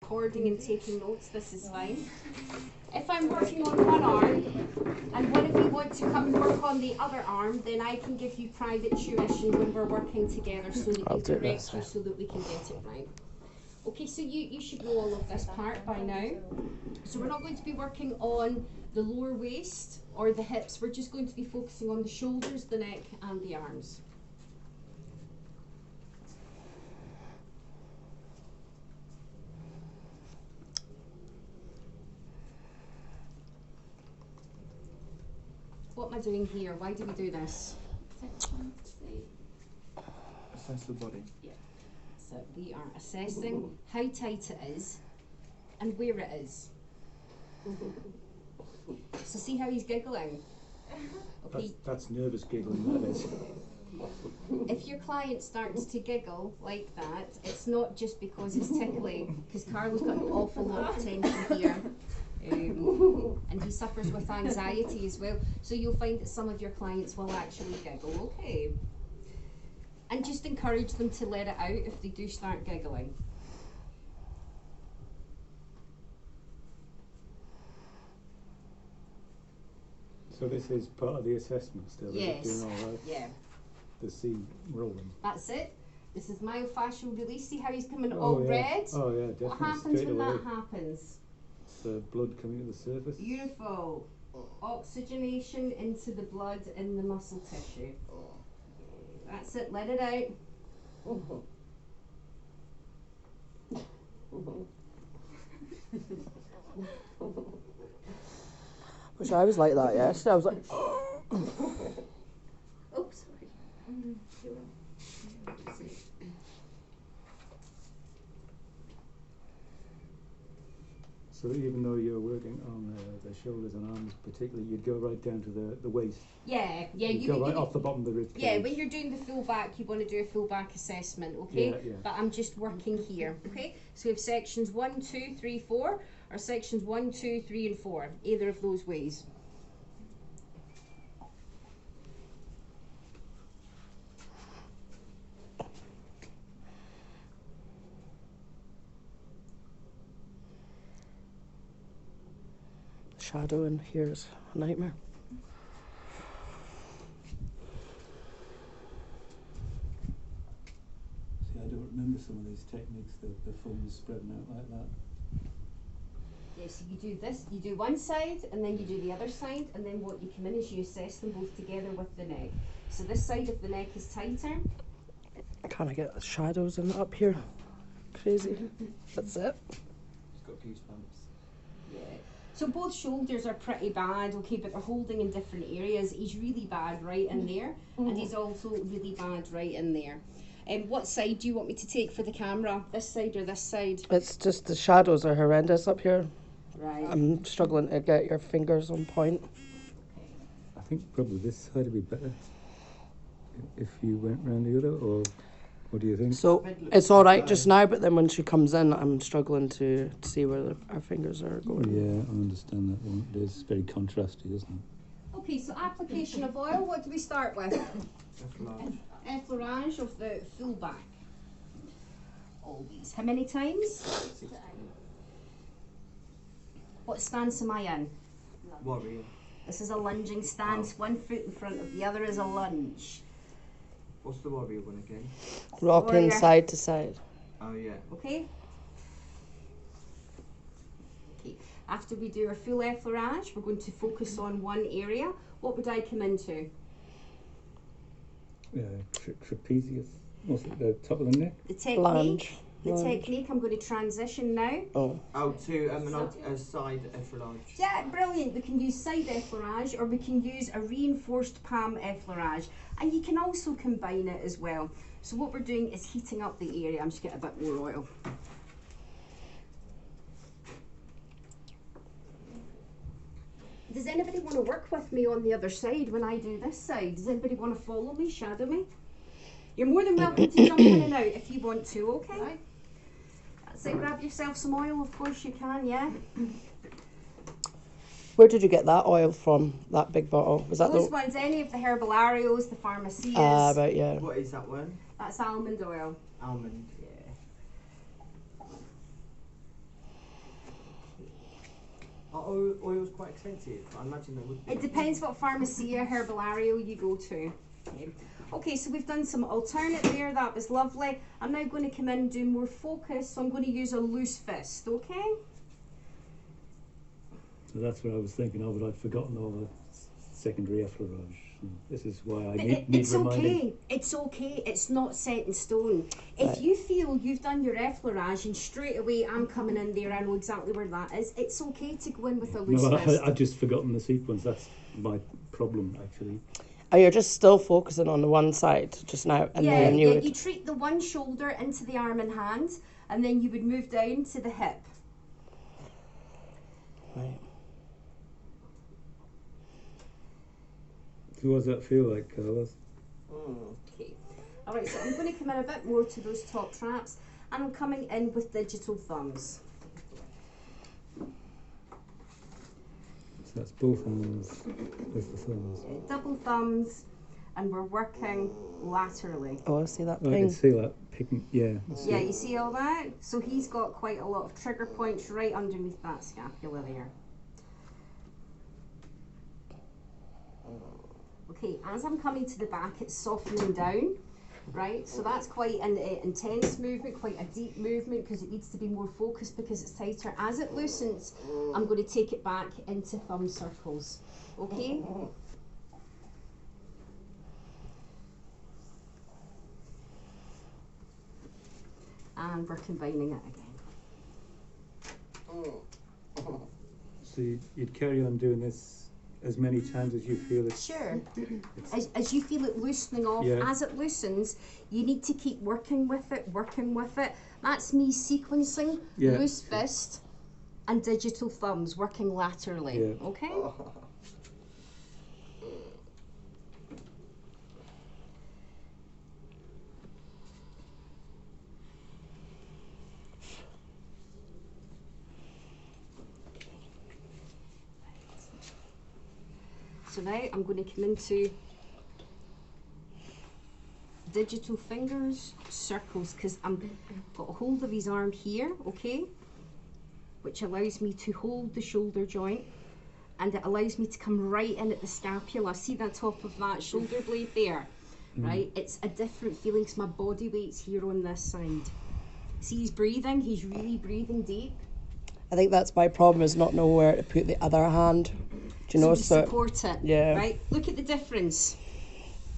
recording and taking notes, this is fine. If I'm working on one arm and one of you want to come and work on the other arm, then I can give you private tuition when we're working together so that you correct you so that we can get it right. Okay, so you should know all of this part by now. So we're not going to be working on the lower waist or the hips, we're just going to be focusing on the shoulders, the neck and the arms. What am I doing here? Why do we do this? Assess the body. Yeah. So we are assessing how tight it is and where it is. So see how he's giggling? Okay. That's nervous giggling, that is. If your client starts to giggle like that, it's not just because it's tickling, because Carlo's got an awful lot of tension here. And he suffers with anxiety as well, so you'll find that some of your clients will actually giggle, okay? And just encourage them to let it out if they do start giggling. So this is part of the assessment still? Yes. Doing all right? Yeah. The C rolling. That's it. This is myofascial release. See how he's coming all yeah. red? Oh yeah, definitely. What happens straight when away. that happens? The blood coming to the surface. Beautiful. Oxygenation into the blood in the muscle tissue. That's it, let it out. Wish I was like that yesterday. I was like, Oh, sorry. So even though you're working on the shoulders and arms particularly, you'd go right down to the waist. Yeah. You go right off the bottom of the rib cage. Yeah, when you're doing the full back, you want to do a full back assessment, okay? Yeah. But I'm just working here, okay? So we have sections 1, 2, 3, 4, or sections 1, 2, 3, and 4, either of those ways. shadow in here is a nightmare. See, I don't remember some of these techniques, the thumbs spreading out like that. Yeah, so you do this, you do one side and then you do the other side, and then what you come in is you assess them both together with the neck. So this side of the neck is tighter. Can I get the shadows in up here? Crazy. That's it. It's got goosebumps. Yeah. So both shoulders are pretty bad, okay, but they're holding in different areas. He's really bad right in there, and he's also really bad right in there. What side do you want me to take for the camera? This side or this side? It's just the shadows are horrendous up here. Right. I'm struggling to get your fingers on point. I think probably this side would be better if you went round the other, or what do you think? So it's all right just now, but then when she comes in, I'm struggling to see where our fingers are going. Yeah, I understand that one. It is very contrasty, isn't it? Okay, so application of oil, what do we start with? Effleurage of the full back. Always. How many times? What stance am I in? Warrior. This is a lunging stance, one foot in front of the other is a lunge. What's the warrior one again? Rocking Warrior. side to side. Oh yeah. Okay? Okay. After we do our full effleurage, we're going to focus on one area. What would I come into? Trapezius. What's it, the top of the neck? The technique. Lunge. The Lunge. technique, I'm going to transition now. Oh. Oh, to a side effleurage. Yeah, brilliant. We can use side effleurage or we can use a reinforced palm effleurage. And you can also combine it as well. So what we're doing is heating up the area. I'm just getting a bit more oil. Does anybody want to work with me on the other side when I do this side? Does anybody want to follow me, shadow me? You're more than welcome to jump in and out if you want to, okay? That's it, grab yourself some oil, of course you can, yeah? Where did you get that oil from? That big bottle? Was that Those the? ones, any of the Herbalarios, the Pharmacias, Right, yeah. What is that one? that's almond oil. Almond. Yeah. oils quite expensive? I imagine they would be. It depends what Pharmacia Herbalario you go to. Okay, so we've done some alternate there, that was lovely. I'm now going to come in and do more focus, so I'm going to use a loose fist, okay? So that's what I was thinking of, but I'd forgotten all the secondary effleurage. And this is why I But need it's reminding. okay, it's okay, it's not set in stone. If you feel you've done your effleurage and straight away I'm coming in there, I know exactly where that is, it's okay to go in with a loose No, fist. I'd just forgotten the sequence. That's my problem, actually. Oh, you're just still focusing on the one side just now, and Yeah, then you would. you treat the one shoulder into the arm and hand, and then you would move down to the hip. Right. So what does that feel like, Carlos? Okay. Alright, so I'm going to come in a bit more to those top traps, and I'm coming in with digital thumbs. So that's both hands with the thumbs. Double thumbs, and we're working laterally. Oh, I see that I can ping. see that picking. Yeah. I see Yeah, it. you see all that? So he's got quite a lot of trigger points right underneath that scapula there. Okay, as I'm coming to the back, it's softening down, right? So that's quite an intense movement, quite a deep movement, because it needs to be more focused because it's tighter. As it loosens, I'm going to take it back into thumb circles, okay? And we're combining it again. So you'd carry on doing this as many times as you feel it's. Sure. As you feel it loosening off, Yeah. as it loosens, you need to keep working with it, working with it. That's me sequencing Yeah. loose fist and digital thumbs working laterally. Yeah. Okay? So now I'm going to come into digital fingers, circles, because I'm got a hold of his arm here, okay, which allows me to hold the shoulder joint, and it allows me to come right in at the scapula. See the top of that shoulder blade there, right? It's a different feeling because my body weight's here on this side. See, he's breathing, he's really breathing deep. I think that's my problem, is not know where to put the other hand. Do you So know? we So support it, yeah. right? Look at the difference.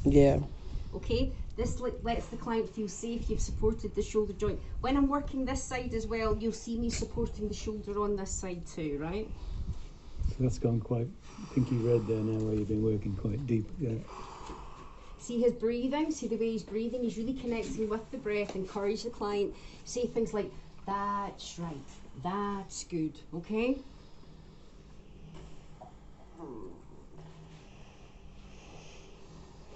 yeah. Okay, this lets the client feel safe. You've supported the shoulder joint. When I'm working this side as well, you'll see me supporting the shoulder on this side too, right? So that's gone quite pinky red there now, where you've been working quite deep. Yeah. See his breathing, see the way he's breathing, he's really connecting with the breath. Encourage the client, say things like, that's right, that's good, okay?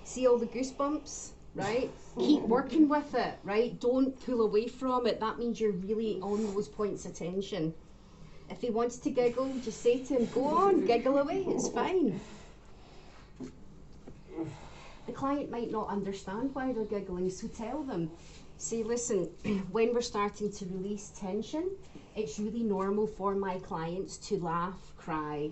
See all the goosebumps, right? Keep working with it, right? Don't pull away from it. That means you're really on those points of tension. If he wants to giggle, just say to him, go on, giggle away, it's fine. The client might not understand why they're giggling, so tell them. Say, listen, when we're starting to release tension, it's really normal for my clients to laugh, cry,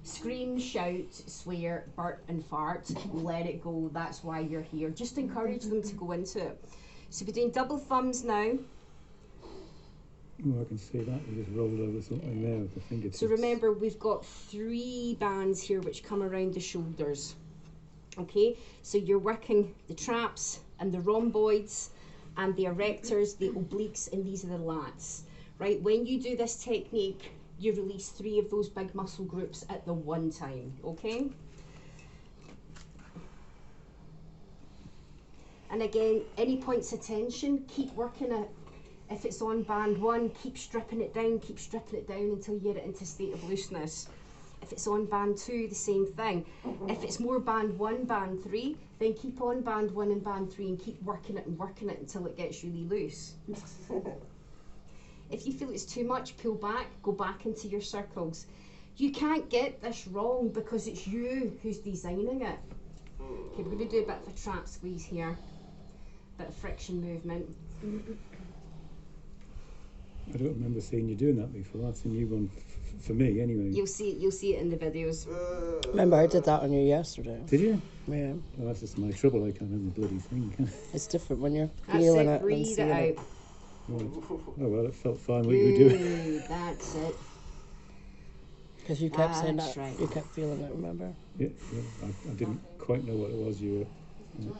scream, shout, swear, burp and fart. Let it go, that's why you're here. Just encourage them to go into it. So we're doing double thumbs now. Oh, I can see that. We just rolled over something there with the fingertips. So remember, we've got 3 bands here which come around the shoulders. Okay, so you're working the traps and the rhomboids and the erectors, the obliques, and these are the lats. Right, when you do this technique, you release 3 of those big muscle groups at the one time, okay? And again, any points of tension, keep working it. If it's on band 1, keep stripping it down until you get it into state of looseness. If it's on band 2, the same thing. If it's more band 1, band 3, then keep on band 1 and band 3 and keep working it until it gets really loose. If you feel it's too much, pull back, go back into your circles. You can't get this wrong because it's you who's designing it. Okay, we're going to do a bit of a trap squeeze here. Bit of friction movement. I don't remember seeing you doing that before. That's a new one for me, anyway. You'll see it in the videos. Remember, I did that on you yesterday. Did you? Yeah. Well, that's just my trouble. I can't have the bloody thing. Can It's different when you're That's feeling it. it and Breathe seeing it it. out. Right. Oh well, it felt fine what you were doing. Good. That's it. Because you kept saying That's that. right. You kept feeling it, remember? Yeah, yeah. I didn't quite know what it was you were.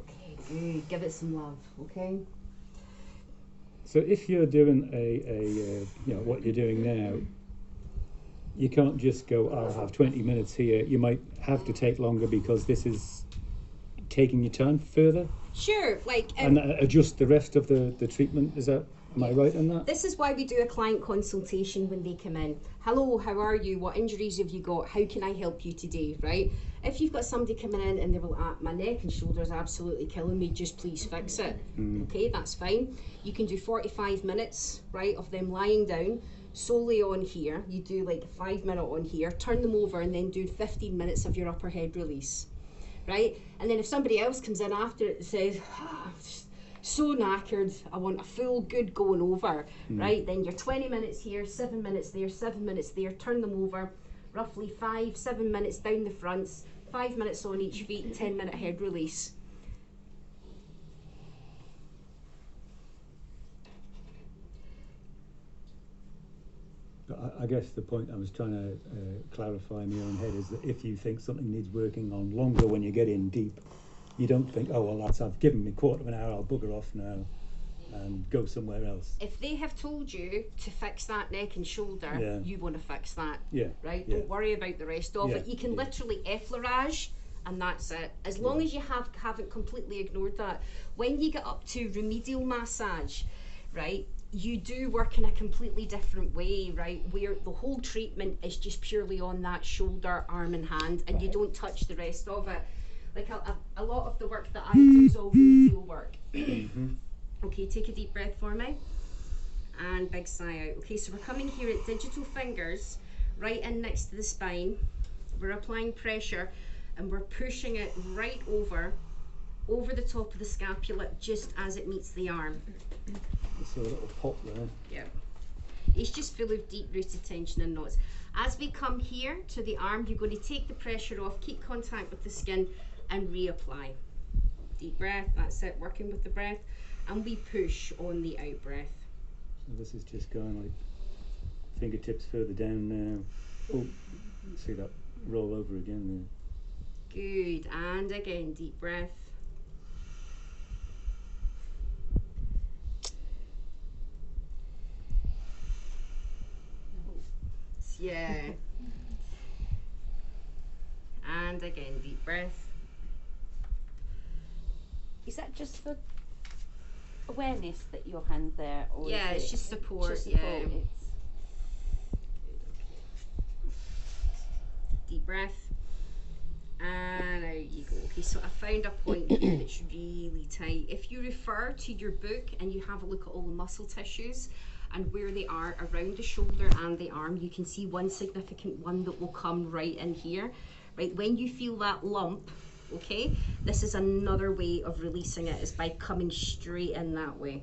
Okay, good. Give it some love, okay? So if you're doing you know, what you're doing now, you can't just go, I'll have 20 minutes here. You might have to take longer because this is taking your time further Sure, like and adjust the rest of the treatment. Am I right in that? this is why we do a client consultation when they come in. Hello, how are you? What injuries have you got? How can I help you today, right? If you've got somebody coming in and they're like, my neck and shoulders absolutely killing me, just please fix it. Okay, that's fine. You can do 45 minutes, right, of them lying down solely on here. You do like a 5 minute on here, turn them over and then do 15 minutes of your upper head release, right? And then if somebody else comes in after it and says, so knackered, I want a full good going over, right? Then you're 20 minutes here, 7 minutes there, 7 minutes there, turn them over, roughly 5-7 minutes down the fronts, 5 minutes on each feet, 10-minute head release. But I guess the point I was trying to clarify in my own head is that if you think something needs working on longer when you get in deep, you don't think, oh, well, I've given me quarter of an hour, I'll bugger off now and go somewhere else. If they have told you to fix that neck and shoulder, Yeah. you want to fix that, Yeah. right? Yeah. Don't worry about the rest of Yeah, it. You can yeah. literally effleurage and that's it. As long as you haven't completely ignored that. When you get up to remedial massage, right, you do work in a completely different way, right, where the whole treatment is just purely on that shoulder, arm and hand, and you don't touch the rest of it. Like a lot of the work that I do is all remedial work. Okay, take a deep breath for me and big sigh out. Okay, so we're coming here at digital fingers right in next to the spine. We're applying pressure and we're pushing it right over the top of the scapula just as it meets the arm. It's a little pop there. Yeah. It's just full of deep rooted tension and knots. As we come here to the arm, you're going to take the pressure off, keep contact with the skin and reapply. Deep breath, that's it, working with the breath. And we push on the out breath. So this is just going like fingertips further down now. Oh, see that roll over again there. Good, and again, deep breath. Yeah. And again, deep breath. Is that just for awareness that your hand's there? Or Yeah, is it's it just support, just yeah. It's Deep breath. And out you go. Okay, so I found a point here that's really tight. If you refer to your book and you have a look at all the muscle tissues and where they are around the shoulder and the arm, you can see one significant one that will come right in here. Right, when you feel that lump, okay, this is another way of releasing it, is by coming straight in that way.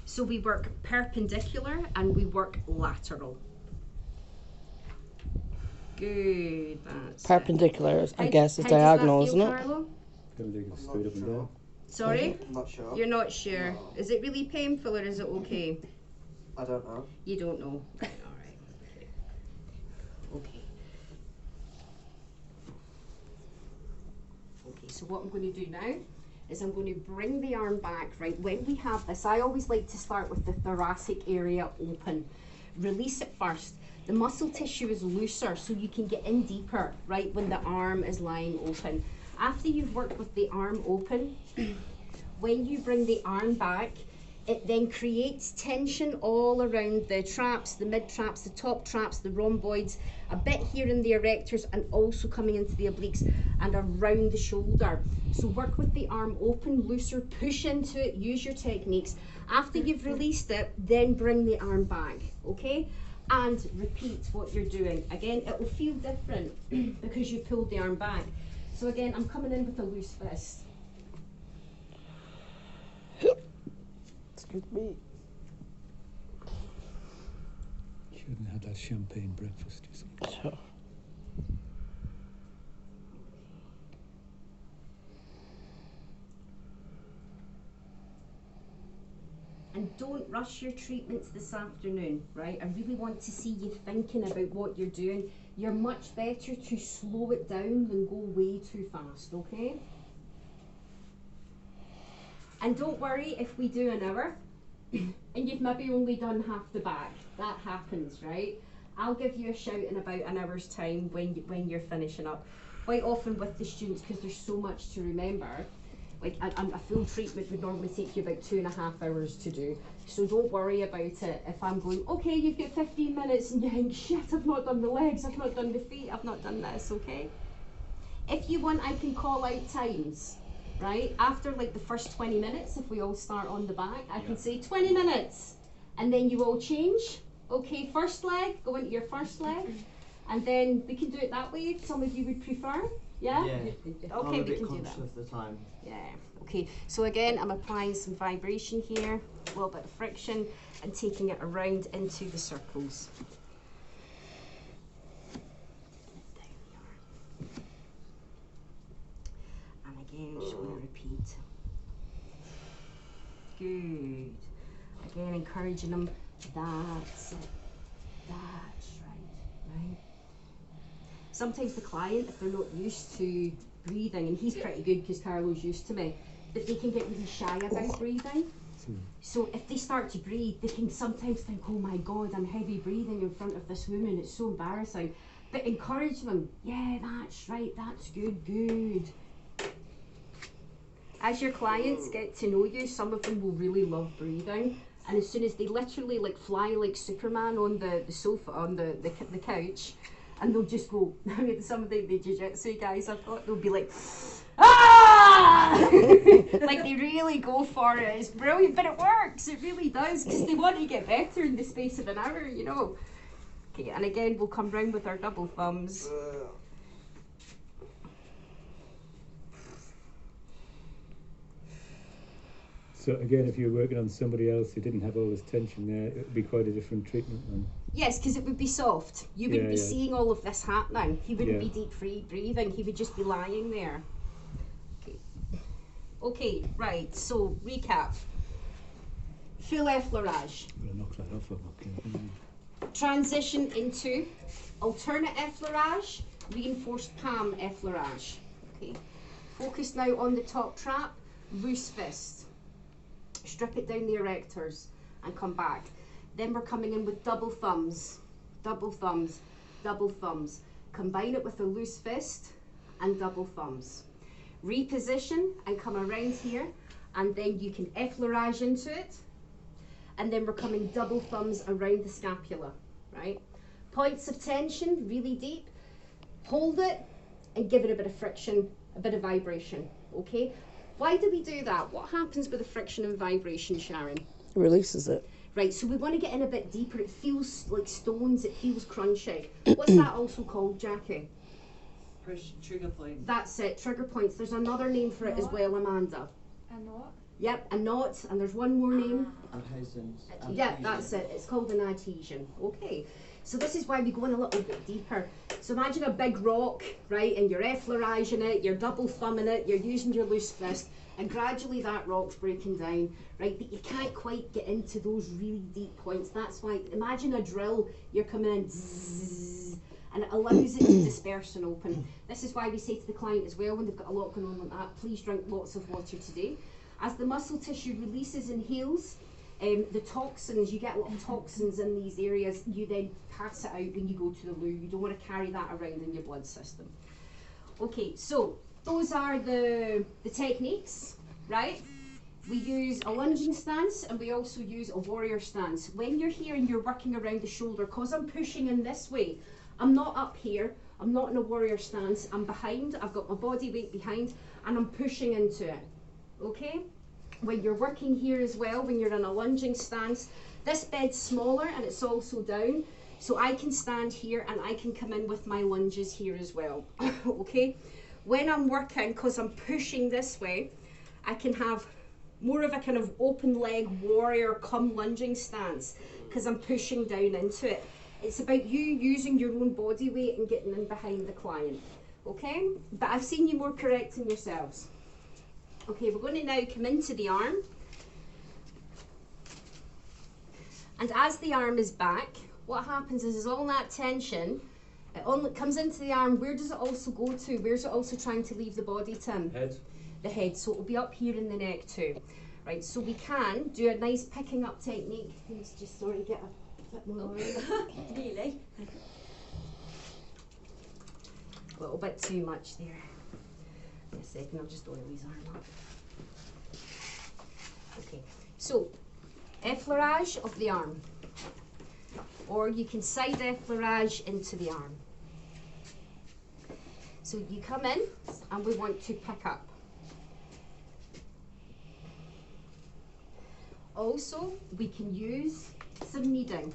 So we work perpendicular and we work lateral. Good, that's it. Perpendicular, I guess, is How does that diagonal, feel, isn't it? Carlo? Gonna take it straight up and down. Sorry? I'm not sure. You're not sure. Is it really painful or is it okay? I don't know. You don't know. Alright. Okay. Okay, so what I'm going to do now is I'm going to bring the arm back, right? When we have this, I always like to start with the thoracic area open. Release it first. The muscle tissue is looser, so you can get in deeper, right, when the arm is lying open. After you've worked with the arm open, when you bring the arm back, it then creates tension all around the traps, the mid traps, the top traps, the rhomboids, a bit here in the erectors and also coming into the obliques and around the shoulder. So work with the arm open, looser, push into it, use your techniques. After you've released it, then bring the arm back, okay? And repeat what you're doing. Again, it will feel different because you pulled the arm back. So again, I'm coming in with a loose fist. Excuse me. Shouldn't have had that champagne breakfast, you see. So, And don't rush your treatments this afternoon, right? I really want to see you thinking about what you're doing. You're much better to slow it down than go way too fast, okay? And don't worry if we do an hour and you've maybe only done half the back. That happens, right? I'll give you a shout in about an hour's time when you're finishing up. Quite often with the students, because there's so much to remember, like a full treatment would normally take you about 2.5 hours to do. So don't worry about it if I'm going, okay, you've got 15 minutes and you think, shit, I've not done the legs, I've not done the feet, I've not done this, okay? If you want, I can call out times, right? After like the first 20 minutes, if we all start on the back, I can say 20 minutes and then you all change. Okay, first leg, go into your first leg, and then we can do it that way if some of you would prefer. Yeah? I'm Okay, a we bit can do conscious that. of the time. Yeah, okay. So again, I'm applying some vibration here, a little bit of friction, and taking it around into the circles. Down the arm. And again, just want to repeat. Good. Again, encouraging them. That's it. That's right. Sometimes the client, if they're not used to breathing, and he's pretty good because Carlo's used to me, but they can get really shy about breathing. So if they start to breathe, they can sometimes think, oh my God, I'm heavy breathing in front of this woman, it's so embarrassing. But encourage them, yeah, that's right, that's good, good. As your clients get to know you, some of them will really love breathing. And as soon as they literally like fly like Superman on the sofa, on the couch, and they'll just go, I mean, some of the jiu-jitsu guys I've got, they'll be like, ah! Like they really go for it. It's brilliant, but it works. It really does, because they want to get better in the space of an hour, you know. Okay, and again, we'll come round with our double thumbs. So again, if you were working on somebody else who didn't have all this tension there, it would be quite a different treatment then. Yes, because it would be soft. You wouldn't be Yeah. seeing all of this happening. He wouldn't Yeah. be deep free breathing. He would just be lying there. Okay, right, so recap. Full effleurage. I'm going to knock that off. Okay. Transition into alternate effleurage, reinforced palm effleurage. Okay. Focus now on the top trap, loose fist. Strip it down the erectors and come back. Then we're coming in with double thumbs, double thumbs, double thumbs. Combine it with a loose fist and double thumbs. Reposition and come around here, and then you can effleurage into it. And then we're coming double thumbs around the scapula, right? Points of tension, really deep. Hold it and give it a bit of friction, a bit of vibration, okay? Why do we do that? What happens with the friction and vibration, Sharon? releases it. Right, so we want to get in a bit deeper. It feels like stones, it feels crunchy. What's that also called, Jackie? Push trigger point. That's it, trigger points. There's another name for it as well, Amanda. And what? Yep, a knot, and there's one more name. Adhesions. Yeah, that's it. It's called an adhesion. Okay, so this is why we go in a little bit deeper. So imagine a big rock, right, and you're effleuraging it, you're double thumbing it, you're using your loose fist, and gradually that rock's breaking down, right, but you can't quite get into those really deep points. That's why, imagine a drill, you're coming in, zzz, and it allows it to disperse and open. This is why we say to the client as well, when they've got a lot going on like that, please drink lots of water today. As the muscle tissue releases and heals, the toxins, you get a lot of toxins in these areas, you then pass it out when you go to the loo. You don't want to carry that around in your blood system. Okay, so those are the techniques, right? We use a lunging stance and we also use a warrior stance. When you're here and you're working around the shoulder, because I'm pushing in this way, I'm not up here, I'm not in a warrior stance, I'm behind, I've got my body weight behind, and I'm pushing into it. Okay, when you're working here as well, when you're in a lunging stance, this bed's smaller and it's also down, so I can stand here and I can come in with my lunges here as well. Okay, when I'm working, because I'm pushing this way, I can have more of a kind of open leg warrior come lunging stance because I'm pushing down into it. It's about you using your own body weight and getting in behind the client, okay? But I've seen you more correcting yourselves. Okay, we're going to now come into the arm. And as the arm is back, what happens is all that tension, it only comes into the arm. Where does it also go to? Where's it also trying to leave the body, Tim? Head. The head, so it'll be up here in the neck too. Right, so we can do a nice picking up technique. Let's just sort of get a bit more oil. Really? A little bit too much there. In a second, I'll just oil his arm up. Okay, so effleurage of the arm. Or you can side effleurage into the arm. So you come in and we want to pick up. Also, we can use some kneading.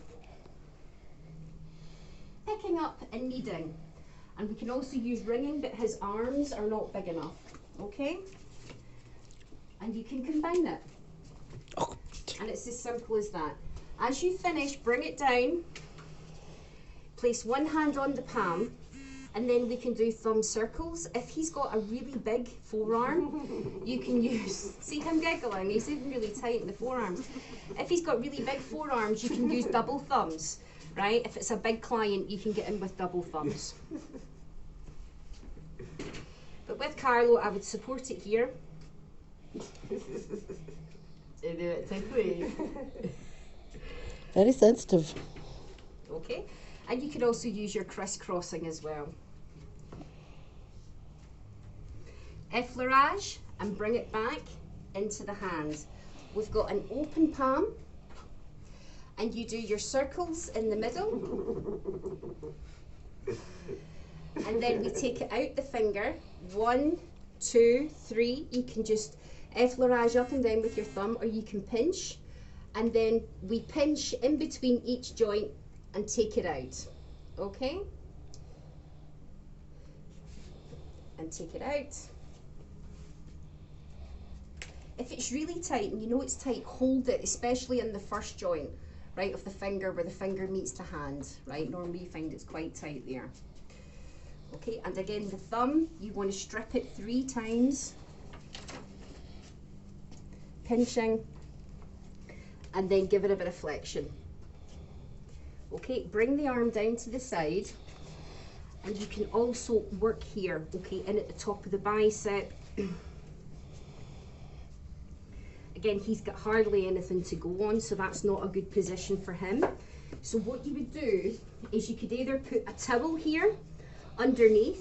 Picking up and kneading. And we can also use ringing, but his arms are not big enough, okay? And you can combine it. Oh. And it's as simple as that. As you finish, bring it down, place one hand on the palm, and then we can do thumb circles. If he's got a really big forearm, you can use, see him giggling, he's even really tight in the forearms. If he's got really big forearms, you can use double thumbs, right? If it's a big client, you can get in with double thumbs. But with Carlo, I would support it here. Very sensitive. Okay, and you could also use your crisscrossing as well. Effleurage and bring it back into the hand. We've got an open palm and you do your circles in the middle and then we take it out the finger. 1, 2, 3. You can just effleurage up and down with your thumb or you can pinch, and then we pinch in between each joint and take it out, okay? And take it out. If it's really tight and you know it's tight, hold it, especially in the first joint, right, of the finger where the finger meets the hand, right? Normally you find it's quite tight there. Okay, and again the thumb, you want to strip it 3 times, pinching, and then give it a bit of flexion. Okay, bring the arm down to the side, and you can also work here, okay, in at the top of the bicep. Again, he's got hardly anything to go on, so that's not a good position for him. So what you would do is you could either put a towel here underneath,